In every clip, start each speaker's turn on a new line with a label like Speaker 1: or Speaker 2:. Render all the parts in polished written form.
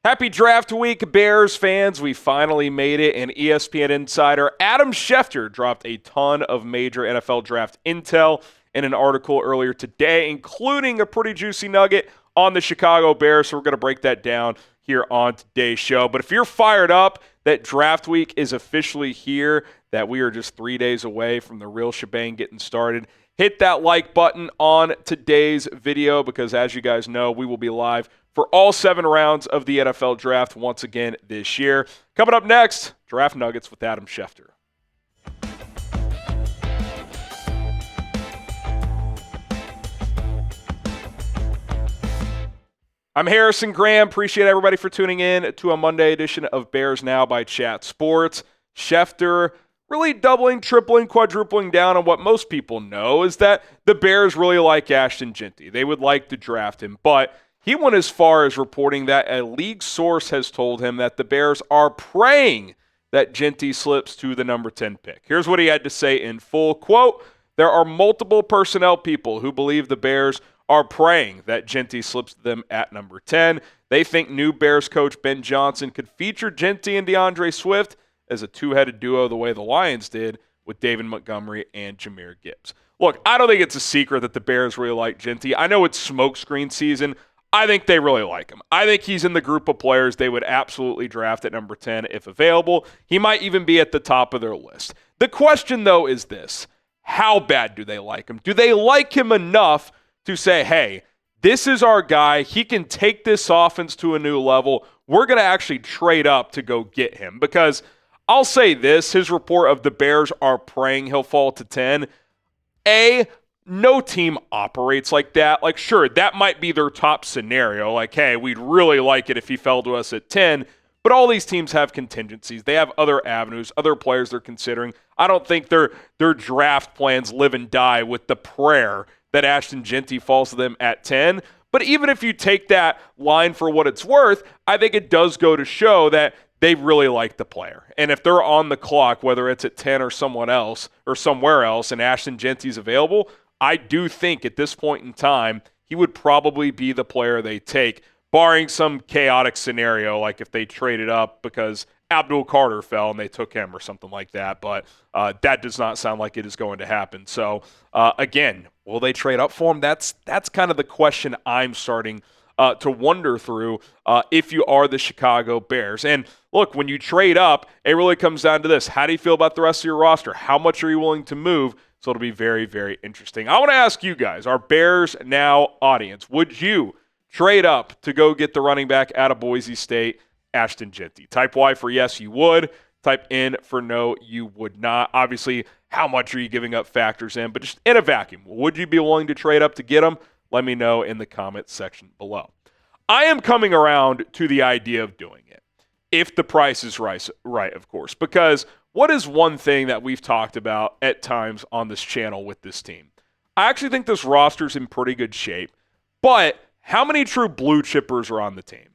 Speaker 1: Happy draft week, Bears fans. We finally made it, and ESPN insider Adam Schefter dropped a ton of major NFL draft intel in an article earlier today, including a pretty juicy nugget on the Chicago Bears. So we're going to break that down here on today's show. But if you're fired up that draft week is officially here, that we are just 3 days away from the real shebang getting started, hit that like button on today's video because, as you guys know, we will be live for all 7 rounds of the NFL draft once again this year. Coming up next, Draft Nuggets with Adam Schefter. I'm Harrison Graham. Appreciate everybody for tuning in to a Monday edition of Bears Now by Chat Sports. Schefter really doubling, tripling, quadrupling down on what most people know is that the Bears really like Ashton Jeanty. They would like to draft him, but he went as far as reporting that a league source has told him that the Bears are praying that Jeanty slips to the number 10 pick. Here's what he had to say in full. Quote, "There are multiple personnel people who believe the Bears are praying that Jeanty slips to them at number 10. They think new Bears coach Ben Johnson could feature Jeanty and DeAndre Swift as a two-headed duo the way the Lions did with David Montgomery and Jahmyr Gibbs." Look, I don't think it's a secret that the Bears really like Jeanty. I know it's smokescreen season. I think they really like him. I think he's in the group of players they would absolutely draft at number 10 if available. He might even be at the top of their list. The question, though, is this. How bad do they like him? Do they like him enough to say, hey, this is our guy. He can take this offense to a new level. We're going to actually trade up to go get him? Because I'll say this, his report of the Bears are praying he'll fall to 10. No team operates like that. Like, sure, that might be their top scenario. Like, hey, we'd really like it if he fell to us at 10. But all these teams have contingencies. They have other avenues, other players they're considering. I don't think their draft plans live and die with the prayer that Ashton Jeanty falls to them at 10. But even if you take that line for what it's worth, I think it does go to show that they really like the player. And if they're on the clock, whether it's at 10 or someone else or somewhere else, and Ashton Jeanty's available, I do think at this point in time, he would probably be the player they take, barring some chaotic scenario, like if they traded up because Abdul Carter fell and they took him or something like that. But that does not sound like it is going to happen. So, again, will they trade up for him? That's kind of the question I'm starting to wonder through if you are the Chicago Bears. And look, when you trade up, it really comes down to this. How do you feel about the rest of your roster? How much are you willing to move? So it'll be very, very interesting. I want to ask you guys, our Bears Now audience, would you trade up to go get the running back out of Boise State, Ashton Jeanty? Type Y for yes, you would. Type N for no, you would not. Obviously, how much are you giving up factors in, but just in a vacuum, would you be willing to trade up to get him? Let me know in the comments section below. I am coming around to the idea of doing it, if the price is right, of course, because what is one thing that we've talked about at times on this channel with this team? I actually think this roster's in pretty good shape, but how many true blue chippers are on the team?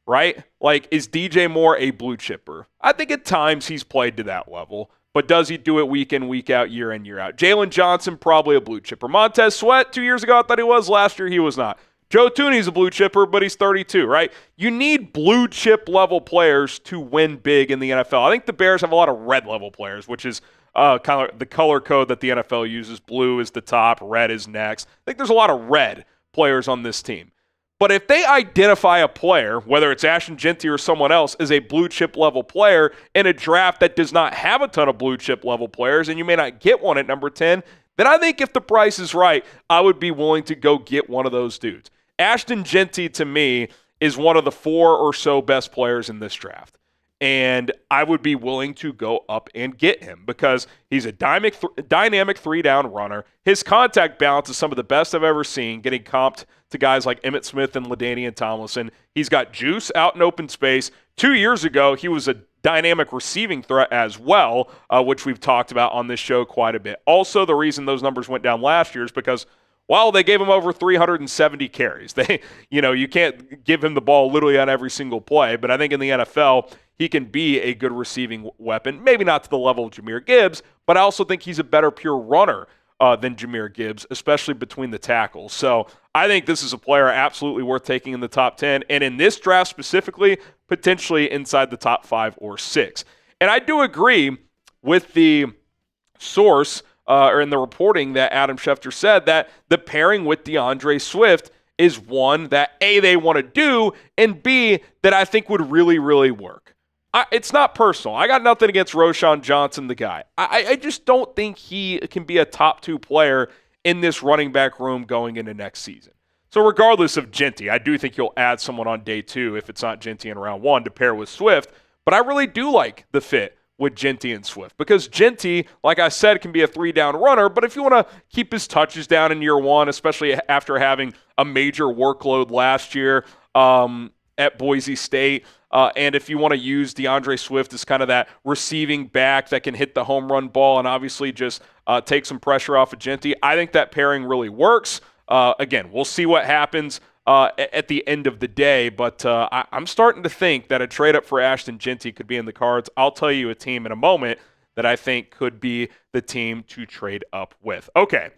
Speaker 1: Right? Like, is DJ Moore a blue chipper? I think at times he's played to that level, but does he do it week in, week out, year in, year out? Jalen Johnson, probably a blue chipper. Montez Sweat, 2 years ago, I thought he was. Last year, he was not. Joe Thuney's a blue chipper, but he's 32, right? You need blue chip level players to win big in the NFL. I think the Bears have a lot of red level players, which is kind of the color code that the NFL uses. Blue is the top, red is next. I think there's a lot of red players on this team. But if they identify a player, whether it's Ashton Jeanty or someone else, as a blue chip level player in a draft that does not have a ton of blue chip level players, and you may not get one at number 10, then I think if the price is right, I would be willing to go get one of those dudes. Ashton Jeanty, to me, is one of the 4 or so best players in this draft. And I would be willing to go up and get him because he's a dynamic 3-down runner. His contact balance is some of the best I've ever seen, getting comped to guys like Emmitt Smith and LaDainian Tomlinson. He's got juice out in open space. 2 years ago, he was a dynamic receiving threat as well, which we've talked about on this show quite a bit. Also, the reason those numbers went down last year is because they gave him over 370 carries. You can't give him the ball literally on every single play, but I think in the NFL, he can be a good receiving weapon. Maybe not to the level of Jahmyr Gibbs, but I also think he's a better pure runner than Jahmyr Gibbs, especially between the tackles. So I think this is a player absolutely worth taking in the top 10, and in this draft specifically, potentially inside the top 5 or 6. And I do agree with the source or in the reporting that Adam Schefter said that the pairing with DeAndre Swift is one that A, they want to do, and B, that I think would really, really work. It's not personal. I got nothing against Roschon Johnson, the guy. I just don't think he can be a top 2 player in this running back room going into next season. So regardless of Jeanty, I do think you'll add someone on day 2 if it's not Jeanty in round 1 to pair with Swift. But I really do like the fit with Jeanty and Swift because Jeanty, like I said, can be a 3-down runner. But if you want to keep his touches down in year 1, especially after having a major workload last year at Boise State, and if you want to use DeAndre Swift as kind of that receiving back that can hit the home run ball and obviously just take some pressure off of Jeanty, I think that pairing really works. Again, we'll see what happens at the end of the day, but I'm starting to think that a trade up for Ashton Jeanty could be in the cards. I'll tell you a team in a moment that I think could be the team to trade up with. Okay,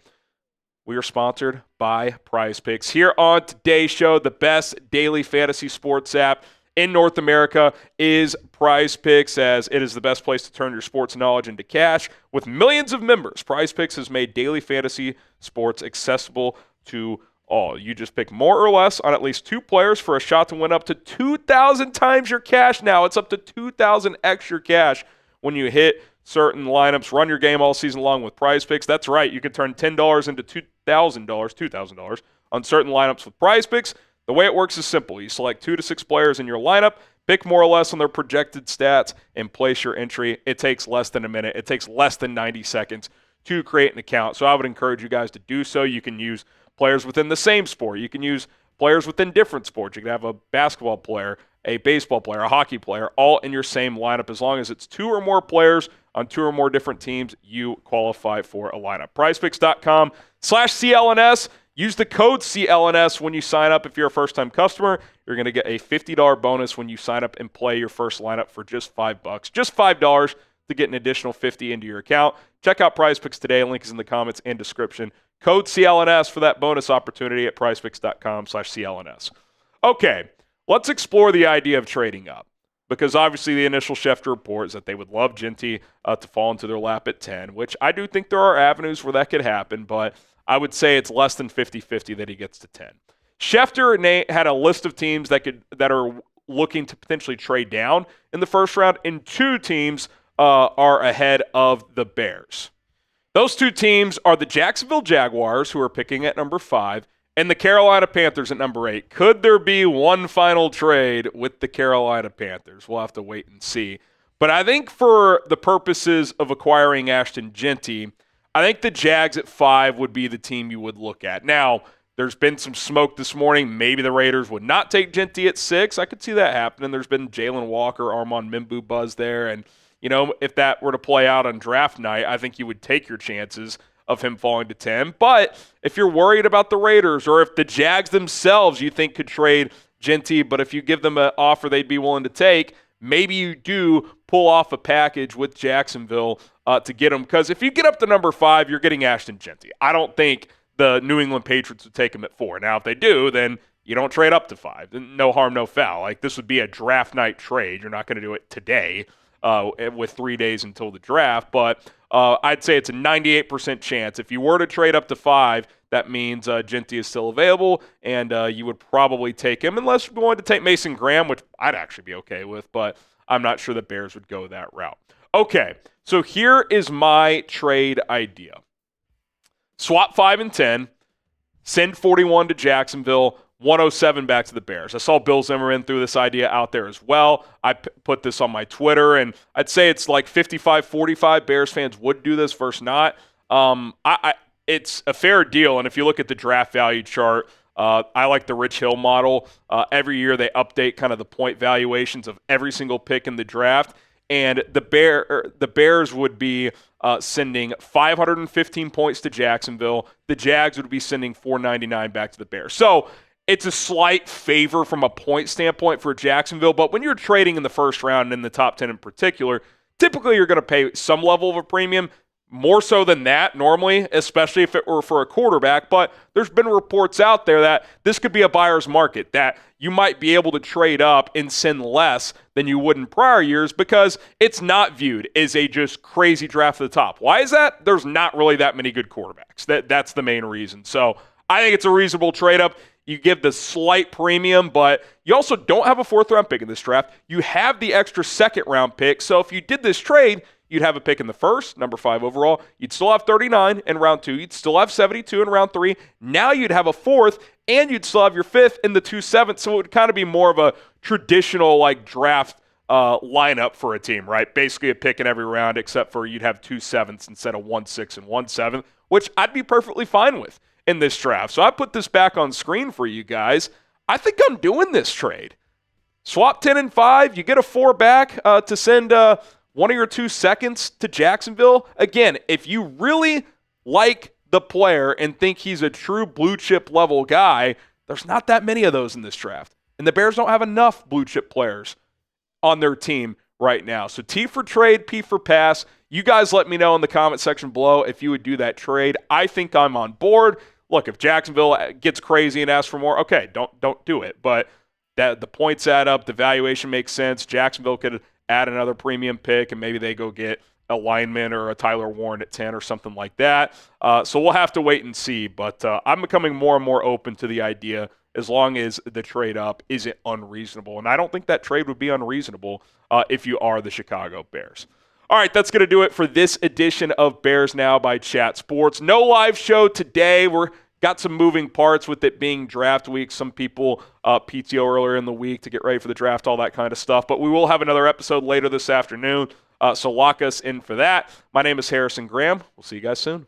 Speaker 1: we are sponsored by Prize Picks. Here on today's show, the best daily fantasy sports app in North America is Prize Picks, as it is the best place to turn your sports knowledge into cash. With millions of members, Prize Picks has made daily fantasy sports accessible to all. You just pick more or less on at least 2 players for a shot to win up to 2,000 times your cash now. It's up to 2,000 extra cash when you hit certain lineups. Run your game all season long with Prize Picks. That's right. You can turn $10 into $2,000 on certain lineups with Prize Picks. The way it works is simple. You select 2 to 6 players in your lineup, pick more or less on their projected stats, and place your entry. It takes less than a minute. It takes less than 90 seconds to create an account. So I would encourage you guys to do so. You can use players within the same sport. You can use players within different sports. You can have a basketball player, a baseball player, a hockey player, all in your same lineup. As long as it's 2 or more players on 2 or more different teams, you qualify for a lineup. PrizePicks.com/CLNS. Use the code CLNS when you sign up. If you're a first-time customer, you're going to get a $50 bonus when you sign up and play your first lineup for just $5. Just $5 to get an additional $50 into your account. Check out Prize Picks today. Link is in the comments and description. Code CLNS for that bonus opportunity at PrizePicks.com/CLNS. Okay, let's explore the idea of trading up, because obviously the initial Schefter report is that they would love Jeanty to fall into their lap at 10, which I do think there are avenues where that could happen, but I would say it's less than 50-50 that he gets to 10. Schefter and Nate had a list of teams that are looking to potentially trade down in the first round, and 2 teams are ahead of the Bears. Those 2 teams are the Jacksonville Jaguars, who are picking at number 5, and the Carolina Panthers at number 8. Could there be one final trade with the Carolina Panthers? We'll have to wait and see. But I think for the purposes of acquiring Ashton Jeanty, I think the Jags at 5 would be the team you would look at. Now, there's been some smoke this morning. Maybe the Raiders would not take Jeanty at 6. I could see that happening. There's been Jalen Walker, Armand Mimbu buzz there. And, you know, if that were to play out on draft night, I think you would take your chances of him falling to 10. But if you're worried about the Raiders, or if the Jags themselves you think could trade Jeanty, but if you give them an offer they'd be willing to take, maybe you do pull off a package with Jacksonville to get him. Because if you get up to number 5, you're getting Ashton Jeanty. I don't think the New England Patriots would take him at 4. Now, if they do, then you don't trade up to 5. No harm, no foul. Like, this would be a draft night trade. You're not going to do it today with 3 days until the draft. But I'd say it's a 98% chance. If you were to trade up to 5, that means Jeanty is still available, and you would probably take him, unless you're going to take Mason Graham, which I'd actually be okay with, but I'm not sure the Bears would go that route. Okay, so here is my trade idea. Swap 5 and 10, send 41 to Jacksonville, 107 back to the Bears. I saw Bill Zimmerman threw this idea out there as well. I put this on my Twitter, and I'd say it's like 55-45. Bears fans would do this versus not. It's a fair deal, and if you look at the draft value chart, I like the Rich Hill model. Every year they update kind of the point valuations of every single pick in the draft, and the Bears would be sending 515 points to Jacksonville. The Jags would be sending 499 back to the Bears. So it's a slight favor from a point standpoint for Jacksonville, but when you're trading in the first round and in the top 10 in particular, typically you're going to pay some level of a premium. more so than that normally, especially if it were for a quarterback. But there's been reports out there that this could be a buyer's market, that you might be able to trade up and send less than you would in prior years because it's not viewed as a just crazy draft at the top. Why is that? There's not really that many good quarterbacks. That's the main reason. So I think it's a reasonable trade up. You give the slight premium, but you also don't have a 4th-round pick in this draft. You have the extra 2nd-round pick. So if you did this trade, you'd have a pick in the 1st, number 5 overall. You'd still have 39 in round 2. You'd still have 72 in round 3. Now you'd have a 4th, and you'd still have your 5th and the 2 7th. So it would kind of be more of a traditional draft lineup for a team, right? Basically a pick in every round, except for you'd have 2 7ths instead of 1 6 and 1 7, which I'd be perfectly fine with in this draft. So I put this back on screen for you guys. I think I'm doing this trade. Swap 10 and 5. You get a 4 back to send one of your 2 seconds to Jacksonville. Again, if you really like the player and think he's a true blue chip level guy, there's not that many of those in this draft. And the Bears don't have enough blue chip players on their team right now. So T for trade, P for pass. You guys let me know in the comment section below if you would do that trade. I think I'm on board. Look, if Jacksonville gets crazy and asks for more, okay, don't do it. But that the points add up, the valuation makes sense. Jacksonville could add another premium pick, and maybe they go get a lineman or a Tyler Warren at 10 or something like that. So we'll have to wait and see. But I'm becoming more and more open to the idea as long as the trade up isn't unreasonable. And I don't think that trade would be unreasonable if you are the Chicago Bears. All right, that's going to do it for this edition of Bears Now by Chat Sports. No live show today. We're got some moving parts with it being draft week. Some people PTO earlier in the week to get ready for the draft, all that kind of stuff. But we will have another episode later this afternoon, so lock us in for that. My name is Harrison Graham. We'll see you guys soon.